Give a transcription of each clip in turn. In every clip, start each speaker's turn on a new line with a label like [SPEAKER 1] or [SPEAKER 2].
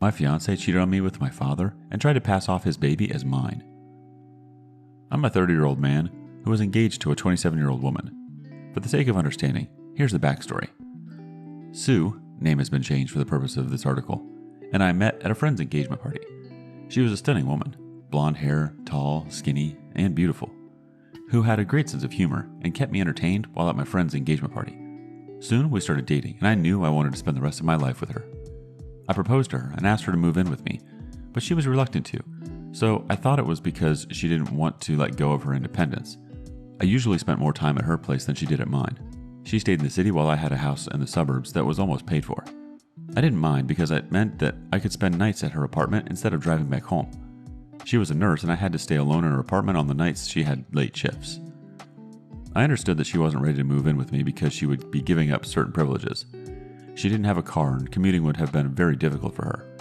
[SPEAKER 1] My fiance cheated on me with my father and tried to pass off his baby as mine. I'm a 30-year-old man who was engaged to a 27-year-old woman. For the sake of understanding, here's the backstory. Sue, name has been changed for the purpose of this article, and I met at a friend's engagement party. She was a stunning woman, blonde hair, tall, skinny, and beautiful, who had a great sense of humor and kept me entertained while at my friend's engagement party. Soon we started dating, and I knew I wanted to spend the rest of my life with her. I proposed to her and asked her to move in with me, but she was reluctant to, so I thought it was because she didn't want to let go of her independence. I usually spent more time at her place than she did at mine. She stayed in the city while I had a house in the suburbs that was almost paid for. I didn't mind because it meant that I could spend nights at her apartment instead of driving back home. She was a nurse and I had to stay alone in her apartment on the nights she had late shifts. I understood that she wasn't ready to move in with me because she would be giving up certain privileges. She didn't have a car and commuting would have been very difficult for her.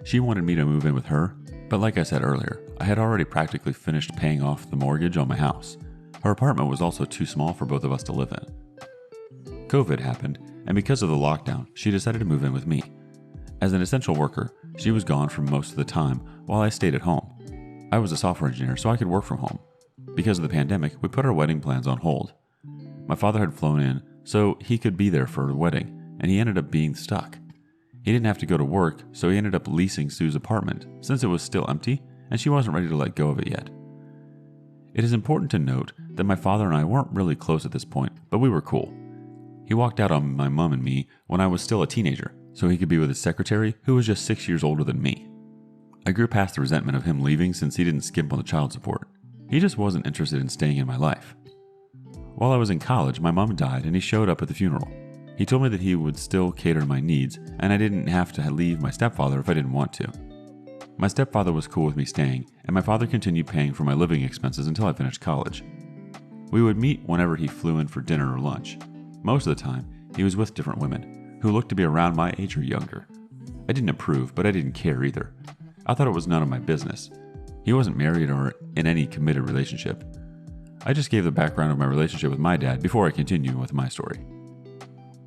[SPEAKER 1] She wanted me to move in with her, but like I said earlier, I had already practically finished paying off the mortgage on my house. Her apartment was also too small for both of us to live in. COVID happened, and because of the lockdown, she decided to move in with me. As an essential worker, she was gone for most of the time while I stayed at home. I was a software engineer, so I could work from home. Because of the pandemic, we put our wedding plans on hold. My father had flown in, so he could be there for the wedding, and he ended up being stuck. He didn't have to go to work, so he ended up leasing Sue's apartment, since it was still empty, and she wasn't ready to let go of it yet. It is important to note that my father and I weren't really close at this point, but we were cool. He walked out on my mom and me when I was still a teenager, so he could be with his secretary, who was just 6 years older than me. I grew past the resentment of him leaving since he didn't skimp on the child support. He just wasn't interested in staying in my life. While I was in college, my mom died and he showed up at the funeral. He told me that he would still cater to my needs and I didn't have to leave my stepfather if I didn't want to. My stepfather was cool with me staying, and my father continued paying for my living expenses until I finished college. We would meet whenever he flew in for dinner or lunch. Most of the time, he was with different women, who looked to be around my age or younger. I didn't approve, but I didn't care either. I thought it was none of my business. He wasn't married or in any committed relationship. I just gave the background of my relationship with my dad before I continue with my story.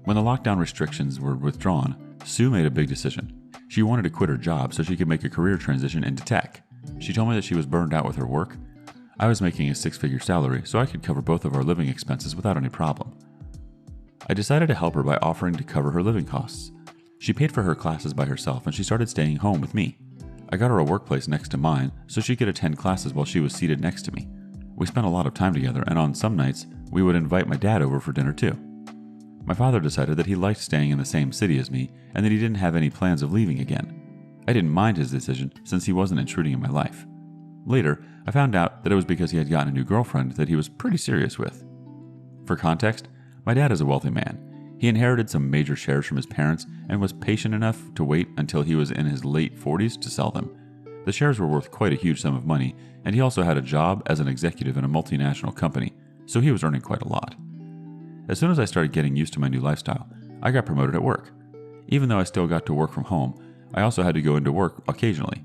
[SPEAKER 1] When the lockdown restrictions were withdrawn, Sue made a big decision. She wanted to quit her job so she could make a career transition into tech. She told me that she was burned out with her work. I was making a 6-figure salary, so I could cover both of our living expenses without any problem. I decided to help her by offering to cover her living costs. She paid for her classes by herself and she started staying home with me. I got her a workplace next to mine so she could attend classes while she was seated next to me. We spent a lot of time together, and on some nights, we would invite my dad over for dinner too. My father decided that he liked staying in the same city as me and that he didn't have any plans of leaving again. I didn't mind his decision since he wasn't intruding in my life. Later, I found out that it was because he had gotten a new girlfriend that he was pretty serious with. For context, my dad is a wealthy man. He inherited some major shares from his parents and was patient enough to wait until he was in his late 40s to sell them. The shares were worth quite a huge sum of money, and he also had a job as an executive in a multinational company, so he was earning quite a lot. As soon as I started getting used to my new lifestyle, I got promoted at work. Even though I still got to work from home, I also had to go into work occasionally.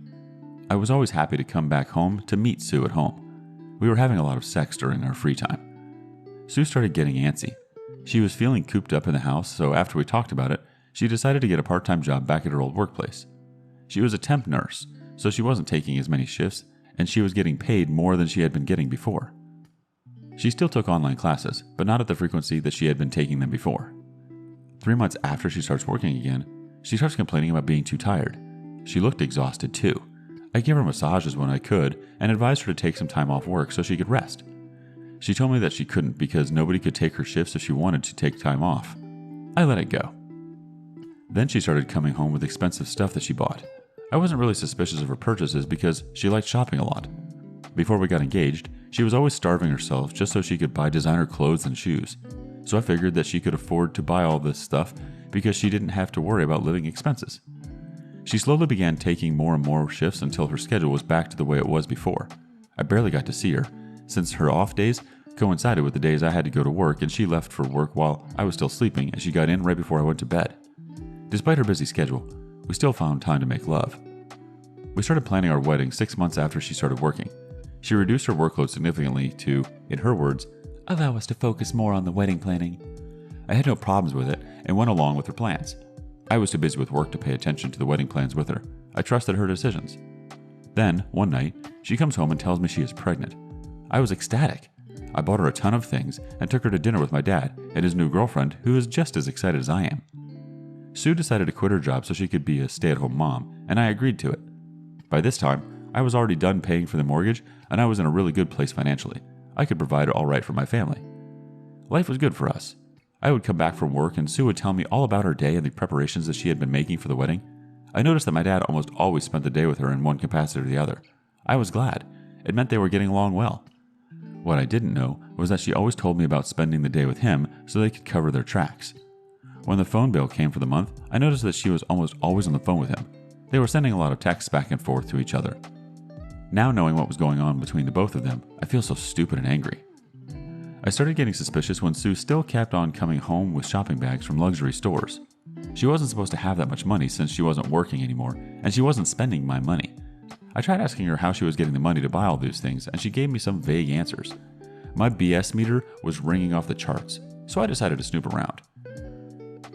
[SPEAKER 1] I was always happy to come back home to meet Sue at home. We were having a lot of sex during our free time. Sue started getting antsy. She was feeling cooped up in the house, so after we talked about it, she decided to get a part-time job back at her old workplace. She was a temp nurse, so she wasn't taking as many shifts, and she was getting paid more than she had been getting before. She still took online classes, but not at the frequency that she had been taking them before. 3 months after she starts working again, she starts complaining about being too tired. She looked exhausted too. I gave her massages when I could and advised her to take some time off work so she could rest. She told me that she couldn't because nobody could take her shifts if she wanted to take time off. I let it go. Then she started coming home with expensive stuff that she bought. I wasn't really suspicious of her purchases because she liked shopping a lot. Before we got engaged, she was always starving herself just so she could buy designer clothes and shoes. So I figured that she could afford to buy all this stuff because she didn't have to worry about living expenses. She slowly began taking more and more shifts until her schedule was back to the way it was before. I barely got to see her, since her off days coincided with the days I had to go to work and she left for work while I was still sleeping and she got in right before I went to bed. Despite her busy schedule, we still found time to make love. We started planning our wedding 6 months after she started working. She reduced her workload significantly to, in her words, allow us to focus more on the wedding planning. I had no problems with it and went along with her plans. I was too busy with work to pay attention to the wedding plans with her. I trusted her decisions. Then, one night, she comes home and tells me she is pregnant. I was ecstatic. I bought her a ton of things and took her to dinner with my dad and his new girlfriend, who is just as excited as I am. Sue decided to quit her job so she could be a stay-at-home mom, and I agreed to it. By this time, I was already done paying for the mortgage, and I was in a really good place financially. I could provide all right for my family. Life was good for us. I would come back from work and Sue would tell me all about her day and the preparations that she had been making for the wedding. I noticed that my dad almost always spent the day with her in one capacity or the other. I was glad. It meant they were getting along well. What I didn't know was that she always told me about spending the day with him so they could cover their tracks. When the phone bill came for the month, I noticed that she was almost always on the phone with him. They were sending a lot of texts back and forth to each other. Now knowing what was going on between the both of them, I feel so stupid and angry. I started getting suspicious when Sue still kept on coming home with shopping bags from luxury stores. She wasn't supposed to have that much money since she wasn't working anymore, and she wasn't spending my money. I tried asking her how she was getting the money to buy all these things, and she gave me some vague answers. My BS meter was ringing off the charts, so I decided to snoop around.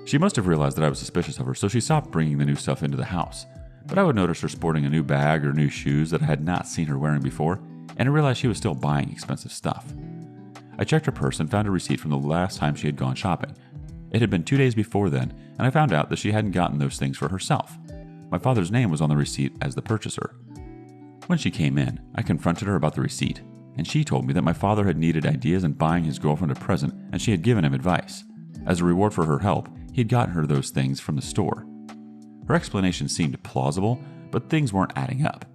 [SPEAKER 1] She must have realized that I was suspicious of her, so she stopped bringing the new stuff into the house. But I would notice her sporting a new bag or new shoes that I had not seen her wearing before, and I realized she was still buying expensive stuff. I checked her purse and found a receipt from the last time she had gone shopping. It had been 2 days before then, and I found out that she hadn't gotten those things for herself. My father's name was on the receipt as the purchaser. When she came in, I confronted her about the receipt, and she told me that my father had needed ideas in buying his girlfriend a present, and she had given him advice. As a reward for her help, he had gotten her those things from the store. Her explanation seemed plausible, but things weren't adding up.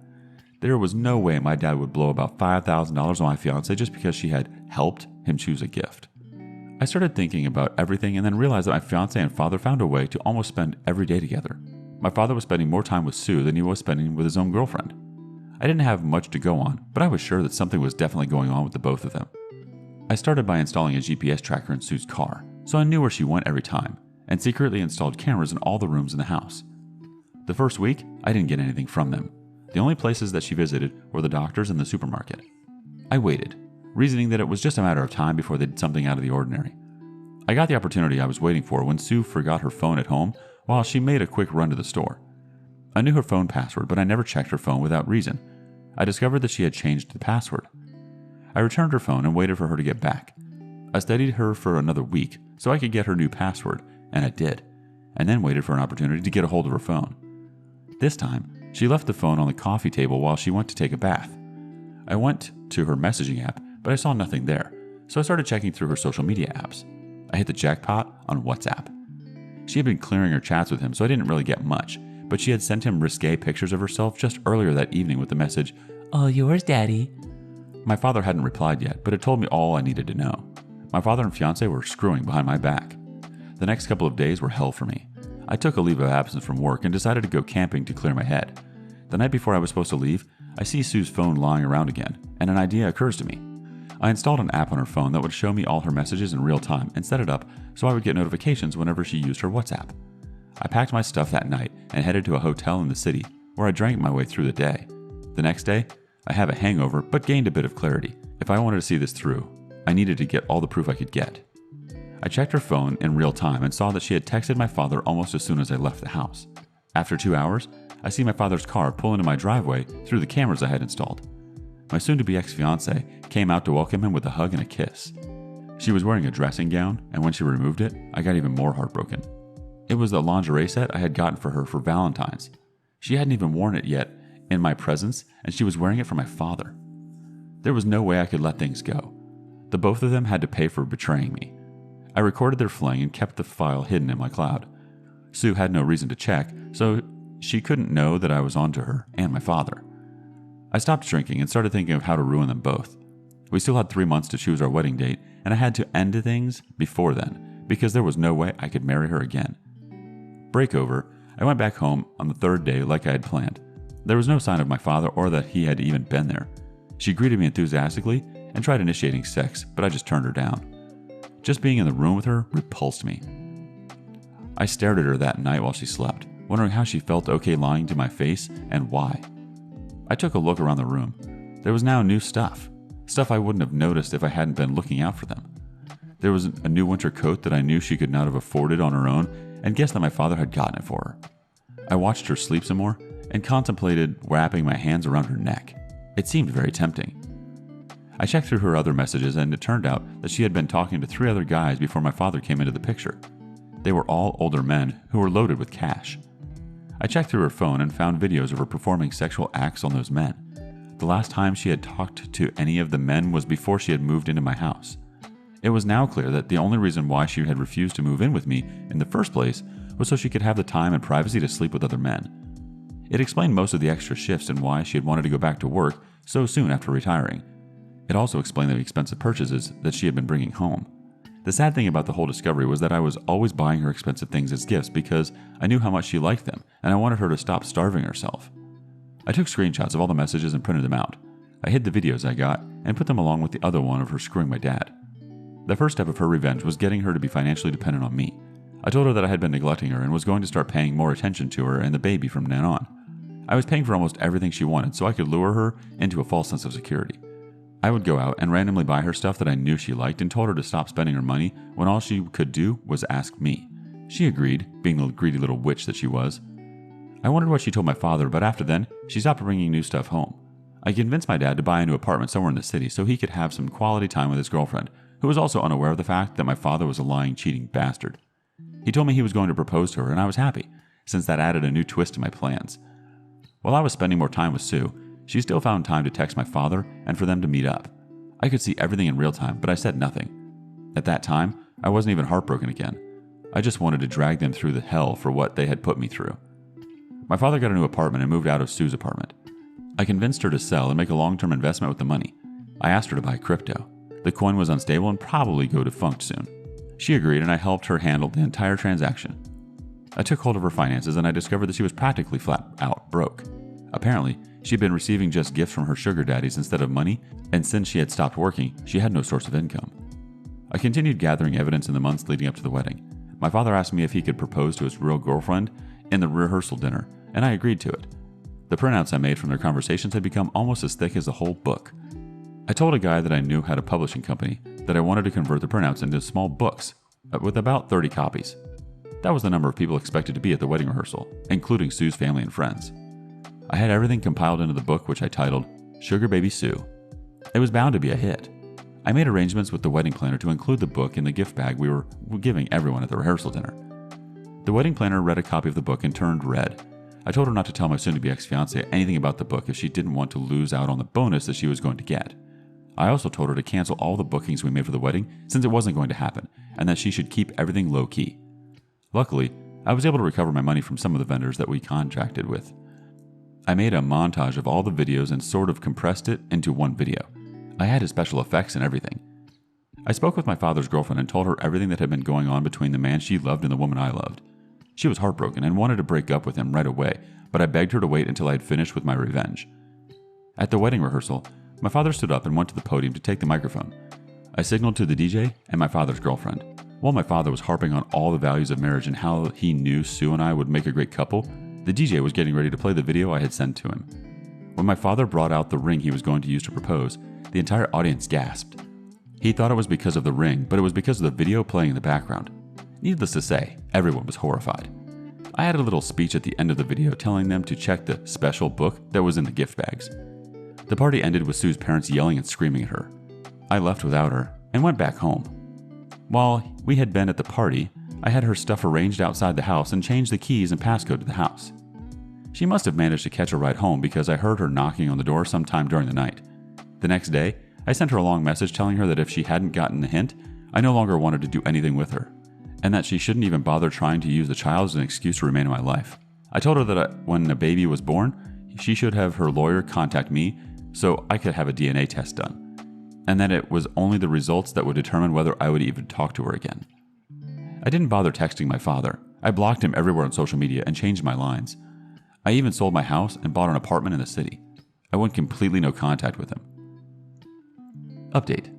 [SPEAKER 1] There was no way my dad would blow about $5,000 on my fiancée just because she had helped him choose a gift. I started thinking about everything and then realized that my fiancé and father found a way to almost spend every day together. My father was spending more time with Sue than he was spending with his own girlfriend. I didn't have much to go on, but I was sure that something was definitely going on with the both of them. I started by installing a GPS tracker in Sue's car, so I knew where she went every time, and secretly installed cameras in all the rooms in the house. The first week, I didn't get anything from them. The only places that she visited were the doctors and the supermarket. I waited, reasoning that it was just a matter of time before they did something out of the ordinary. I got the opportunity I was waiting for when Sue forgot her phone at home while she made a quick run to the store. I knew her phone password, but I never checked her phone without reason. I discovered that she had changed the password. I returned her phone and waited for her to get back. I studied her for another week so I could get her new password, and I did, and then waited for an opportunity to get a hold of her phone. This time, she left the phone on the coffee table while she went to take a bath. I went to her messaging app, but I saw nothing there, so I started checking through her social media apps. I hit the jackpot on WhatsApp. She had been clearing her chats with him, so I didn't really get much, but she had sent him risque pictures of herself just earlier that evening with the message, "All yours, Daddy." My father hadn't replied yet, but it told me all I needed to know. My father and fiancé were screwing behind my back. The next couple of days were hell for me. I took a leave of absence from work and decided to go camping to clear my head. The night before I was supposed to leave, I see Sue's phone lying around again, and an idea occurs to me. I installed an app on her phone that would show me all her messages in real time and set it up so I would get notifications whenever she used her WhatsApp. I packed my stuff that night and headed to a hotel in the city where I drank my way through the day. The next day, I have a hangover but gained a bit of clarity. If I wanted to see this through, I needed to get all the proof I could get. I checked her phone in real time and saw that she had texted my father almost as soon as I left the house. After 2 hours, I see my father's car pull into my driveway through the cameras I had installed. My soon-to-be ex-fiancée came out to welcome him with a hug and a kiss. She was wearing a dressing gown, and when she removed it, I got even more heartbroken. It was the lingerie set I had gotten for her for Valentine's. She hadn't even worn it yet in my presence, and she was wearing it for my father. There was no way I could let things go. The both of them had to pay for betraying me. I recorded their fling and kept the file hidden in my cloud. Sue had no reason to check, so she couldn't know that I was onto her and my father. I stopped drinking and started thinking of how to ruin them both. We still had 3 months to choose our wedding date, and I had to end things before then, because there was no way I could marry her again. Break over, I went back home on the third day like I had planned. There was no sign of my father or that he had even been there. She greeted me enthusiastically and tried initiating sex, but I just turned her down. Just being in the room with her repulsed me. I stared at her that night while she slept, wondering how she felt okay lying to my face and why. I took a look around the room. There was now new stuff I wouldn't have noticed if I hadn't been looking out for them. There was a new winter coat that I knew she could not have afforded on her own and guessed that my father had gotten it for her. I watched her sleep some more and contemplated wrapping my hands around her neck. It seemed very tempting. I checked through her other messages, and it turned out that she had been talking to 3 other guys before my father came into the picture. They were all older men who were loaded with cash. I checked through her phone and found videos of her performing sexual acts on those men. The last time she had talked to any of the men was before she had moved into my house. It was now clear that the only reason why she had refused to move in with me in the first place was so she could have the time and privacy to sleep with other men. It explained most of the extra shifts and why she had wanted to go back to work so soon after retiring. It also explained the expensive purchases that she had been bringing home. The sad thing about the whole discovery was that I was always buying her expensive things as gifts because I knew how much she liked them, and I wanted her to stop starving herself. I took screenshots of all the messages and printed them out. I hid the videos I got and put them along with the other one of her screwing my dad. The first step of her revenge was getting her to be financially dependent on me. I told her that I had been neglecting her and was going to start paying more attention to her and the baby from then on. I was paying for almost everything she wanted so I could lure her into a false sense of security. I would go out and randomly buy her stuff that I knew she liked and told her to stop spending her money when all she could do was ask me. She agreed, being the greedy little witch that she was. I wondered what she told my father, but after then, she stopped bringing new stuff home. I convinced my dad to buy a new apartment somewhere in the city so he could have some quality time with his girlfriend, who was also unaware of the fact that my father was a lying, cheating bastard. He told me he was going to propose to her, and I was happy, since that added a new twist to my plans. While I was spending more time with Sue, she still found time to text my father and for them to meet up. I could see everything in real time, but I said nothing. At that time, I wasn't even heartbroken again. I just wanted to drag them through the hell for what they had put me through. My father got a new apartment and moved out of Sue's apartment. I convinced her to sell and make a long-term investment with the money. I asked her to buy crypto. The coin was unstable and probably go defunct soon. She agreed, and I helped her handle the entire transaction. I took hold of her finances, and I discovered that she was practically flat out broke. Apparently, she had been receiving just gifts from her sugar daddies instead of money, and since she had stopped working, she had no source of income. I continued gathering evidence in the months leading up to the wedding. My father asked me if he could propose to his real girlfriend in the rehearsal dinner, and I agreed to it. The printouts I made from their conversations had become almost as thick as a whole book. I told a guy that I knew had a publishing company that I wanted to convert the printouts into small books with about 30 copies. That was the number of people expected to be at the wedding rehearsal, including Sue's family and friends. I had everything compiled into the book, which I titled Sugar Baby Sue. It was bound to be a hit. I made arrangements with the wedding planner to include the book in the gift bag we were giving everyone at the rehearsal dinner. The wedding planner read a copy of the book and turned red. I told her not to tell my soon-to-be ex-fiancée anything about the book if she didn't want to lose out on the bonus that she was going to get. I also told her to cancel all the bookings we made for the wedding since it wasn't going to happen, and that she should keep everything low-key. Luckily, I was able to recover my money from some of the vendors that we contracted with. I made a montage of all the videos and sort of compressed it into one video. I added special effects and everything. I spoke with my father's girlfriend and told her everything that had been going on between the man she loved and the woman I loved. She was heartbroken and wanted to break up with him right away, but I begged her to wait until I had finished with my revenge. At the wedding rehearsal, my father stood up and went to the podium to take the microphone. I signaled to the DJ and my father's girlfriend. While my father was harping on all the values of marriage and how he knew Sue and I would make a great couple, the DJ was getting ready to play the video I had sent to him. When my father brought out the ring he was going to use to propose, the entire audience gasped. He thought it was because of the ring, but it was because of the video playing in the background. Needless to say, everyone was horrified. I had a little speech at the end of the video telling them to check the special book that was in the gift bags. The party ended with Sue's parents yelling and screaming at her. I left without her and went back home. While we had been at the party, I had her stuff arranged outside the house and changed the keys and passcode to the house. She must have managed to catch a ride home because I heard her knocking on the door sometime during the night. The next day, I sent her a long message telling her that if she hadn't gotten the hint, I no longer wanted to do anything with her, and that she shouldn't even bother trying to use the child as an excuse to remain in my life. I told her that when a baby was born, she should have her lawyer contact me so I could have a DNA test done, and that it was only the results that would determine whether I would even talk to her again. I didn't bother texting my father. I blocked him everywhere on social media and changed my lines. I even sold my house and bought an apartment in the city. I went completely no contact with him. Update.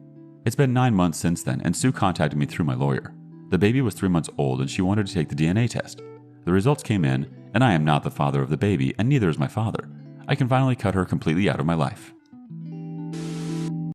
[SPEAKER 1] It's been 9 months since then, and Sue contacted me through my lawyer. The baby was 3 months old and she wanted to take the DNA test. The results came in, and I am not the father of the baby, and neither is my father. I can finally cut her completely out of my life.